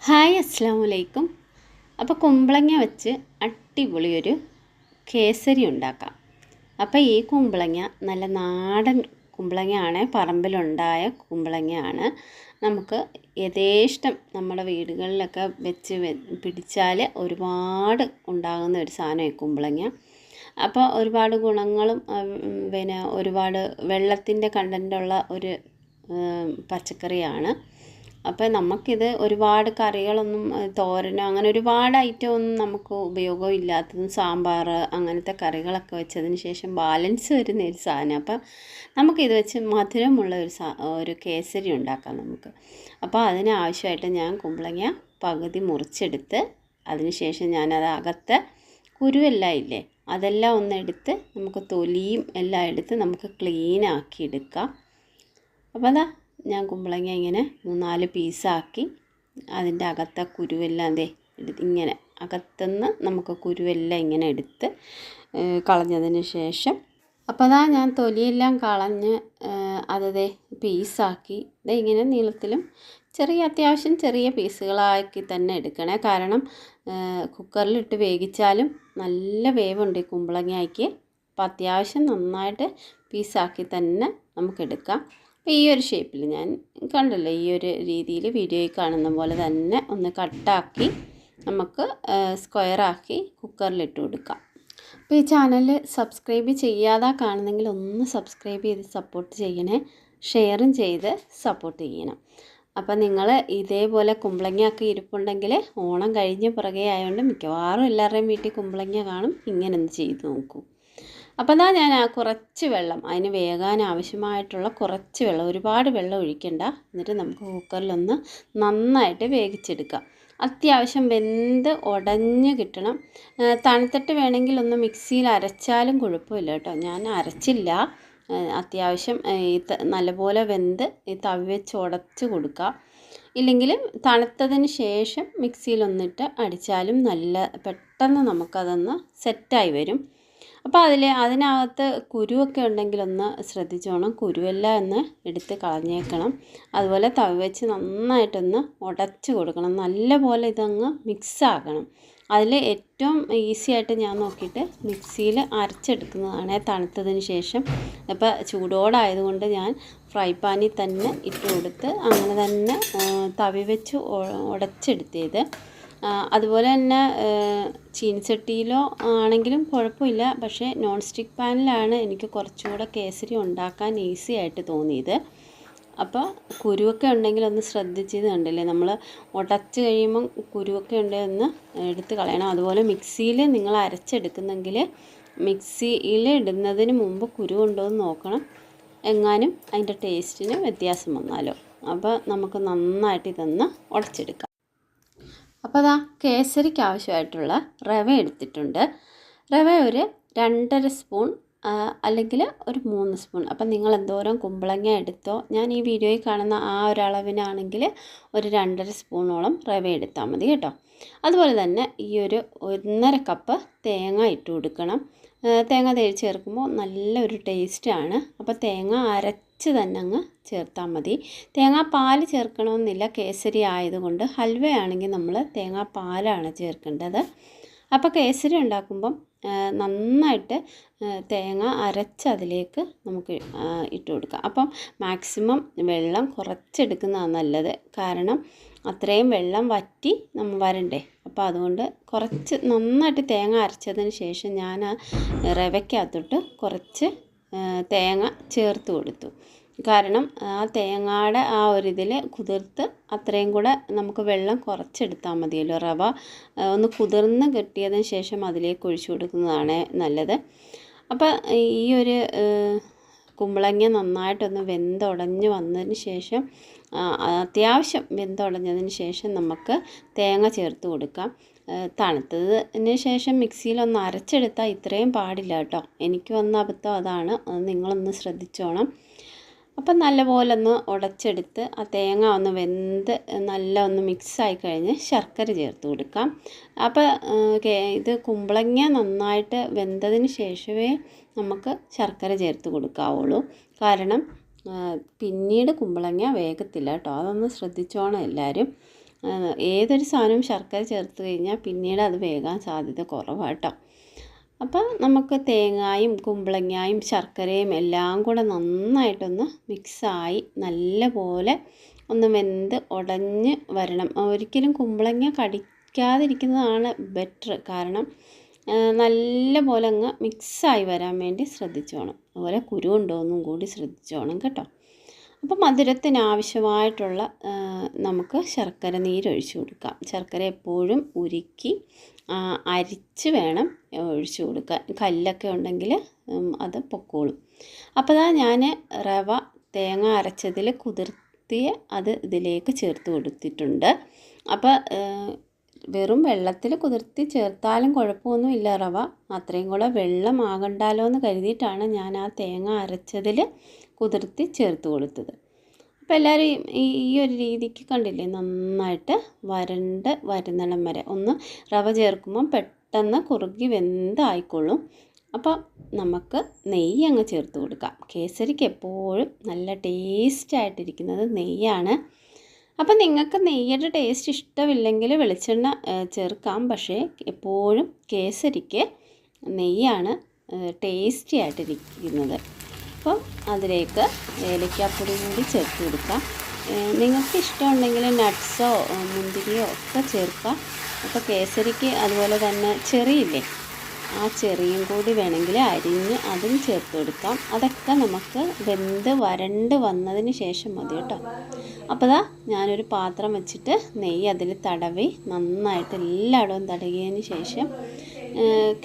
Hi അസ്സാം വലൈക്കും. അപ്പോൾ കുമ്പളങ്ങ വെച്ച് അടിപൊളി ഒരു കേസരി ഉണ്ടാക്കാം. അപ്പോൾ ഈ കുമ്പളങ്ങ നല്ല നാടൻ കുമ്പളങ്ങയാണ്, പറമ്പിലുണ്ടായ കുമ്പളങ്ങയാണ്. നമുക്ക് യഥേഷ്ടം നമ്മുടെ വീടുകളിലൊക്കെ വെച്ച് പിടിച്ചാൽ ഒരുപാട് ഉണ്ടാകുന്ന ഒരു സാധനം ഈ കുമ്പളങ്ങ. അപ്പോൾ ഒരുപാട് ഗുണങ്ങളും പിന്നെ ഒരുപാട് വെള്ളത്തിൻ്റെ കണ്ടൻറ്റുള്ള ഒരു പച്ചക്കറിയാണ്. അപ്പോൾ നമുക്കിത് ഒരുപാട് കറികളൊന്നും തോരനോ അങ്ങനെ ഒരുപാട് ഐറ്റം ഒന്നും നമുക്ക് ഉപയോഗമില്ലാത്തതും സാമ്പാർ അങ്ങനത്തെ കറികളൊക്കെ വെച്ചതിന് ശേഷം ബാലൻസ് വരുന്ന ഒരു സാധനം. അപ്പം നമുക്കിത് വെച്ച് മധുരമുള്ള ഒരു കേസരി ഉണ്ടാക്കാം നമുക്ക്. അപ്പോൾ അതിനാവശ്യമായിട്ട് ഞാൻ കുമ്പളങ്ങ പകുതി മുറിച്ചെടുത്ത് അതിന് ശേഷം ഞാനത് അകത്തെ കുരുവെല്ലാം ഇല്ലേ അതെല്ലാം ഒന്നെടുത്ത് നമുക്ക് തൊലിയും എല്ലാം എടുത്ത് നമുക്ക് ക്ലീനാക്കി എടുക്കാം. അപ്പോൾ അതാ ഞാൻ കുമ്പളങ്ങ ഇങ്ങനെ 3-4 പീസാക്കി അതിൻ്റെ അകത്തെ കുരുവെല്ലാം ഇങ്ങനെ അകത്തുനിന്ന് നമുക്ക് കുരുവെല്ലാം ഇങ്ങനെ എടുത്ത് കളഞ്ഞതിന് ശേഷം അപ്പോൾ അതാ ഞാൻ തൊലിയെല്ലാം കളഞ്ഞ് അത് പീസാക്കി ഇങ്ങനെ നീളത്തിലും അത്യാവശ്യം ചെറിയ പീസുകളാക്കി തന്നെ എടുക്കണേ. കാരണം കുക്കറിലിട്ട് വേവിച്ചാലും നല്ല വേവുണ്ട് ഈ കുമ്പളങ്ങയ്ക്ക്. അപ്പോൾ അത്യാവശ്യം നന്നായിട്ട് പീസാക്കി തന്നെ നമുക്കെടുക്കാം. അപ്പോൾ ഈ ഒരു ഷേപ്പിൽ ഞാൻ കണ്ടല്ലോ, ഈ ഒരു രീതിയിൽ വീഡിയോയിൽ കാണുന്ന പോലെ തന്നെ ഒന്ന് കട്ടാക്കി നമുക്ക് സ്ക്വയറാക്കി കുക്കറിലിട്ട് കൊടുക്കാം. അപ്പോൾ ഈ ചാനൽ സബ്സ്ക്രൈബ് ചെയ്യാതെ കാണുന്നെങ്കിൽ ഒന്ന് സബ്സ്ക്രൈബ് ചെയ്ത് സപ്പോർട്ട് ചെയ്യണേ, ഷെയറും ചെയ്ത് സപ്പോർട്ട് ചെയ്യണം. അപ്പോൾ നിങ്ങൾ ഇതേപോലെ കുമ്പളങ്ങയൊക്കെ ഇരിപ്പുണ്ടെങ്കിൽ ഓണം കഴിഞ്ഞ് പുറകെ ആയതുകൊണ്ട് മിക്കവാറും എല്ലാവരുടെയും വീട്ടിൽ കുമ്പളങ്ങ കാണും. ഇങ്ങനെ ഒന്ന് ചെയ്ത് നോക്കൂ. അപ്പോൾ ഞാൻ കുറച്ച് വെള്ളം, അതിന് വേകാൻ ആവശ്യമായിട്ടുള്ള കുറച്ച് വെള്ളം, ഒരുപാട് വെള്ളം ഒഴിക്കണ്ട. എന്നിട്ട് നമുക്ക് കുക്കറിലൊന്ന് നന്നായിട്ട് വേവിച്ചെടുക്കാം. അത്യാവശ്യം വെന്ത് ഉടഞ്ഞ് കിട്ടണം. തണുത്തിട്ട് വേണമെങ്കിൽ ഒന്ന് മിക്സിയിൽ അരച്ചാലും കുഴപ്പമില്ല കേട്ടോ. ഞാൻ അരച്ചില്ല. അത്യാവശ്യം നല്ലപോലെ വെന്ത് ഈ തവി വെച്ച് ഉടച്ച് കൊടുക്കുക. ഇല്ലെങ്കിൽ തണുത്തതിന് ശേഷം മിക്സിയിലൊന്നിട്ട് അടിച്ചാലും നല്ല പെട്ടെന്ന് നമുക്കതൊന്ന് സെറ്റായി വരും. അപ്പോൾ അതിനകത്ത് കുരുവൊക്കെ ഉണ്ടെങ്കിലൊന്ന് ശ്രദ്ധിച്ചോണം, കുരുവെല്ലാം ഒന്ന് എടുത്ത് കളഞ്ഞേക്കണം. അതുപോലെ തവി വെച്ച് നന്നായിട്ടൊന്ന് ഉടച്ച് കൊടുക്കണം. നല്ലപോലെ ഇതങ്ങ് മിക്സാക്കണം. അതിൽ ഏറ്റവും ഈസി ആയിട്ട് ഞാൻ നോക്കിയിട്ട് മിക്സിയിൽ അരച്ചെടുക്കുന്നതാണ് തണുത്തതിന് ശേഷം. അപ്പോൾ ചൂടോടായതുകൊണ്ട് ഞാൻ ഫ്രൈ പാനിൽ തന്നെ ഇട്ട് കൊടുത്ത് അങ്ങനെ തന്നെ തവി വെച്ച് ഉടച്ചെടുത്തത്. അതുപോലെ തന്നെ ചീനിച്ചട്ടിയിലോ ആണെങ്കിലും കുഴപ്പമില്ല. പക്ഷേ നോൺ സ്റ്റിക്ക് പാനിലാണ് എനിക്ക് കുറച്ചുകൂടെ കേസരി ഉണ്ടാക്കാൻ ഈസി ആയിട്ട് തോന്നിയത്. അപ്പോൾ കുരുവൊക്കെ ഉണ്ടെങ്കിൽ ഒന്ന് ശ്രദ്ധിച്ചത് കണ്ടില്ലേ, നമ്മൾ ഉടച്ച് കഴിയുമ്പം കുരുവൊക്കെ ഉണ്ടെങ്കിൽ ഒന്ന് എടുത്ത് കളയണം. അതുപോലെ മിക്സിയിൽ നിങ്ങൾ അരച്ചെടുക്കുന്നെങ്കിൽ മിക്സിയിൽ ഇടുന്നതിന് മുമ്പ് കുരു ഉണ്ടോ എന്ന് നോക്കണം, എങ്ങാനും അതിൻ്റെ ടേസ്റ്റിന് വ്യത്യാസം വന്നാലോ. അപ്പോൾ നമുക്ക് നന്നായിട്ട് ഇതൊന്ന് ഉടച്ചെടുക്കാം. അപ്പോൾ അതാ കേസരിക്ക് ആവശ്യമായിട്ടുള്ള റവ എടുത്തിട്ടുണ്ട്. റവ ഒരു 2.5 സ്പൂൺ അല്ലെങ്കിൽ ഒരു 3 സ്പൂൺ. അപ്പം നിങ്ങൾ എന്തോരം കുമ്പളങ്ങ എടുത്തോ, ഞാൻ ഈ വീഡിയോയിൽ കാണുന്ന ആ ഒരളവിനാണെങ്കിൽ ഒരു 2.5 സ്പൂണോളം റവ എടുത്താൽ മതി കേട്ടോ. അതുപോലെ തന്നെ ഈ ഒരു 1.5 കപ്പ് തേങ്ങ ഇട്ട് കൊടുക്കണം. തേങ്ങ ചേർക്കുമ്പോൾ നല്ലൊരു ടേസ്റ്റാണ്. അപ്പോൾ തേങ്ങ അരച്ച് തന്നെ അങ്ങ് ചേർത്താൽ മതി. തേങ്ങാപ്പാൽ ചേർക്കണമെന്നില്ല, കേസരി ആയതുകൊണ്ട്. ഹൽവയാണെങ്കിൽ നമ്മൾ തേങ്ങാപ്പാലാണ് ചേർക്കേണ്ടത്. അപ്പോൾ കേസരി ഉണ്ടാക്കുമ്പം നന്നായിട്ട് തേങ്ങ അരച്ച് അതിലേക്ക് നമുക്ക് ഇട്ട് കൊടുക്കാം. അപ്പം മാക്സിമം വെള്ളം കുറച്ചെടുക്കുന്നതാണ് നല്ലത്. കാരണം അത്രയും വെള്ളം വറ്റി നമ്മൾ വരണ്ടേ. അപ്പോൾ അതുകൊണ്ട് കുറച്ച് നന്നായിട്ട് തേങ്ങ അരച്ചതിന് ശേഷം ഞാൻ റവയ്ക്കകത്തോട്ട് കുറച്ച് തേങ്ങ ചേർത്ത് കൊടുത്തു. കാരണം ആ തേങ്ങയുടെ ആ ഒരിതിൽ കുതിർത്ത് അത്രയും കൂടെ നമുക്ക് വെള്ളം കുറച്ചെടുത്താൽ മതിയല്ലോ. റവ ഒന്ന് കുതിർന്ന് കിട്ടിയതിന് ശേഷം അതിലേക്ക് ഒഴിച്ചു കൊടുക്കുന്നതാണ് നല്ലത്. അപ്പോൾ ഈ ഒരു കുമ്പളങ്ങ നന്നായിട്ടൊന്ന് വെന്തുടഞ്ഞ് വന്നതിന് ശേഷം അത്യാവശ്യം വെന്തുടഞ്ഞതിന് ശേഷം നമുക്ക് തേങ്ങ ചേർത്ത് കൊടുക്കാം. തണുത്തതിന് ശേഷം മിക്സിയിലൊന്ന് അരച്ചെടുത്താൽ ഇത്രയും പാടില്ല കേട്ടോ. എനിക്ക് വന്ന അബദ്ധം അതാണ്, അത് നിങ്ങളൊന്ന് ശ്രദ്ധിച്ചോണം. അപ്പം നല്ലപോലെ ഒന്ന് ഉടച്ചെടുത്ത് ആ തേങ്ങ ഒന്ന് വെന്ത് നല്ല ഒന്ന് മിക്സായി കഴിഞ്ഞ് ശർക്കര ചേർത്ത് കൊടുക്കാം. അപ്പോൾ ഇത് കുമ്പളങ്ങ നന്നായിട്ട് വെന്തതിന് ശേഷമേ നമുക്ക് ശർക്കര ചേർത്ത് കൊടുക്കാവുള്ളൂ. കാരണം പിന്നീട് കുമ്പളങ്ങ വേഗത്തില്ല കേട്ടോ, അതൊന്ന് ശ്രദ്ധിച്ചോണം എല്ലാവരും. ഏതൊരു സാധനവും ശർക്കര ചേർത്ത് കഴിഞ്ഞാൽ പിന്നീട് അത് വേകാൻ സാധ്യത കുറവാട്ടോ. അപ്പോൾ നമുക്ക് തേങ്ങായും കുമ്പളങ്ങയും ശർക്കരയും എല്ലാം കൂടെ നന്നായിട്ടൊന്ന് മിക്സായി നല്ല പോലെ ഒന്ന് വെന്ത് ഉടഞ്ഞ് വരണം. ഒരിക്കലും കുമ്പളങ്ങ കടിക്കാതിരിക്കുന്നതാണ് ബെറ്റർ. കാരണം നല്ല പോലെ അങ്ങ് മിക്സായി വരാൻ വേണ്ടി ശ്രദ്ധിച്ചോണം. അതുപോലെ കുരു ഉണ്ടോയെന്നും കൂടി ശ്രദ്ധിച്ചോണം കേട്ടോ. അപ്പോൾ മധുരത്തിന് ആവശ്യമായിട്ടുള്ള നമുക്ക് ശർക്കര നീരൊഴിച്ച് കൊടുക്കാം. ശർക്കര എപ്പോഴും ഉരുക്കി അരിച്ച് വേണം ഒഴിച്ച് കൊടുക്കാൻ. കല്ലൊക്കെ ഉണ്ടെങ്കിൽ അത് പൊക്കോളും. അപ്പോൾ ഞാൻ റവ തേങ്ങ അരച്ചതിൽ കുതിർത്തിയ അത് ഇതിലേക്ക് ചേർത്ത് കൊടുത്തിട്ടുണ്ട്. അപ്പോൾ വെറും വെള്ളത്തിൽ കുതിർത്തി ചേർത്താലും കുഴപ്പമൊന്നുമില്ല റവ. അത്രയും കൂടെ വെള്ളമാകണ്ടല്ലോ എന്ന് കരുതിയിട്ടാണ് ഞാൻ ആ തേങ്ങ അരച്ചതിൽ കുതിർത്തി ചേർത്ത് കൊടുത്തത്. അപ്പോൾ എല്ലാവരും ഈ ഒരു രീതിക്ക് കണ്ടില്ലേ, നന്നായിട്ട് വരണ്ട് വരുന്നിടം വരെ ഒന്ന് റവ ചേർക്കുമ്പം പെട്ടെന്ന് കുറുകി വെന്തായിക്കൊള്ളും. അപ്പോൾ നമുക്ക് നെയ്യ് അങ്ങ് ചേർത്ത് കൊടുക്കാം. കേസരിക്ക് എപ്പോഴും നല്ല ടേസ്റ്റായിട്ടിരിക്കുന്നത് നെയ്യാണ്. അപ്പം നിങ്ങൾക്ക് നെയ്യുടെ ടേസ്റ്റ് ഇഷ്ടമില്ലെങ്കിൽ വെളിച്ചെണ്ണ ചേർക്കാം. പക്ഷേ എപ്പോഴും കേസരിക്ക് നെയ്യാണ് ടേസ്റ്റി ആയിട്ടിരിക്കുന്നത്. അപ്പം അതിലേക്ക് ഏലക്കാപ്പൊടി കൂടി ചേർത്ത് കൊടുക്കാം. നിങ്ങൾക്ക് ഇഷ്ടമുണ്ടെങ്കിൽ നട്ട്സോ മുന്തിരിയോ ഒക്കെ ചേർക്കാം. അപ്പോൾ കേസരിക്ക് അതുപോലെ തന്നെ ചെറിയില്ലേ, ആ ചെറിയും കൂടി വേണമെങ്കിൽ അരിഞ്ഞ് അതും ചേർത്ത് കൊടുക്കാം. അതൊക്കെ നമുക്ക് വെന്ത് വരണ്ട് വന്നതിന് ശേഷം മതി കേട്ടോ. അപ്പോൾ ഞാനൊരു പാത്രം വെച്ചിട്ട് നെയ്യ് അതിൽ തടവി നന്നായിട്ട് എല്ലായിടവും തടവിയതിന് ശേഷം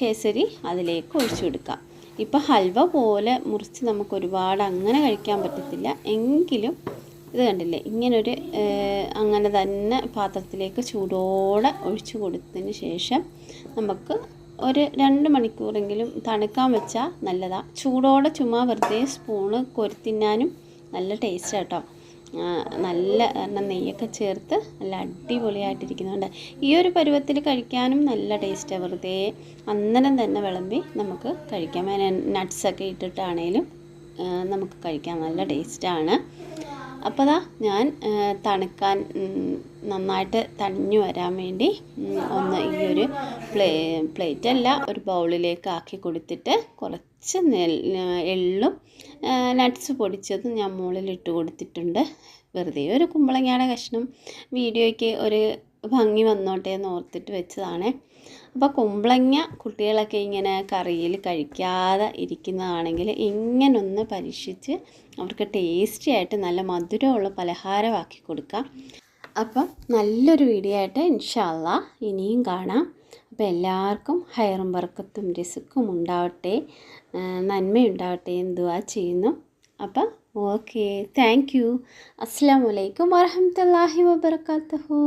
കേസരി അതിലേക്ക് ഒഴിച്ചു കൊടുക്കാം. ഇപ്പോൾ ഹൽവ പോലെ മുറിച്ച് നമുക്ക് ഒരുപാട് അങ്ങനെ കഴിക്കാൻ പറ്റത്തില്ല. എങ്കിലും ഇത് കണ്ടില്ലേ, ഇങ്ങനൊരു അങ്ങനെ തന്നെ പാത്രത്തിലേക്ക് ചൂടോടെ ഒഴിച്ചു കൊടുത്തതിന് ശേഷം നമുക്ക് ഒരു 2 മണിക്കൂറെങ്കിലും തണുക്കാൻ വെച്ചാൽ നല്ലതാണ്. ചൂടോടെ ചുമ്മാ വെറുതെ സ്പൂണ് കൊരുത്തിന്നാനും നല്ല ടേസ്റ്റ് കേട്ടോ. നല്ല നെയ്യൊക്കെ ചേർത്ത് നല്ല അടിപൊളിയായിട്ടിരിക്കുന്നുണ്ട്. ഈ ഒരു പരുവത്തിൽ കഴിക്കാനും നല്ല ടേസ്റ്റാണ്. വെറുതെ അന്നേരം തന്നെ വിളമ്പി നമുക്ക് കഴിക്കാം. നട്ട്സൊക്കെ ഇട്ടിട്ടാണേലും നമുക്ക് കഴിക്കാൻ നല്ല ടേസ്റ്റാണ്. അപ്പോൾ ഞാൻ തണുക്കാൻ നന്നായിട്ട് തണിഞ്ഞു വരാൻ വേണ്ടി ഒന്ന് ഈ ഒരു പ്ലേറ്റല്ല ഒരു ബൗളിലേക്ക് ആക്കി കൊടുത്തിട്ട് കുറച്ച് എള്ളും നട്ട്സ് പൊടിച്ചതും ഞാൻ മുകളിലിട്ട് കൊടുത്തിട്ടുണ്ട്. വെറുതെ ഒരു കുമ്പളങ്ങയുടെ കഷ്ണം വീഡിയോയ്ക്ക് ഒരു ഭംഗി വന്നോട്ടെ എന്ന് ഓർത്തിട്ട് വെച്ചതാണ്. അപ്പോൾ കുമ്പളങ്ങ കുട്ടികളൊക്കെ ഇങ്ങനെ കറിയിൽ കഴിക്കാതെ ഇരിക്കുന്നതാണെങ്കിൽ ഇങ്ങനൊന്ന് പരീക്ഷിച്ച് അവർക്ക് ടേസ്റ്റി ആയിട്ട് നല്ല മധുരമുള്ള പലഹാരമാക്കി കൊടുക്കാം. അപ്പം നല്ലൊരു വീഡിയോ ആയിട്ട് ഇൻഷാ അല്ലാഹ് ഇനിയും കാണാം. അപ്പോൾ എല്ലാവർക്കും ഹൈറും ബർക്കത്തും റിസ്ക്കും ഉണ്ടാവട്ടെ, നന്മയുണ്ടാവട്ടെ എന്ന് ദുആ ചെയ്യുന്നു. അപ്പം ഓക്കെ, താങ്ക് യു. അസ്സലാമു അലൈക്കും വറഹ്മത്തുള്ളാഹി വബറകാതുഹു.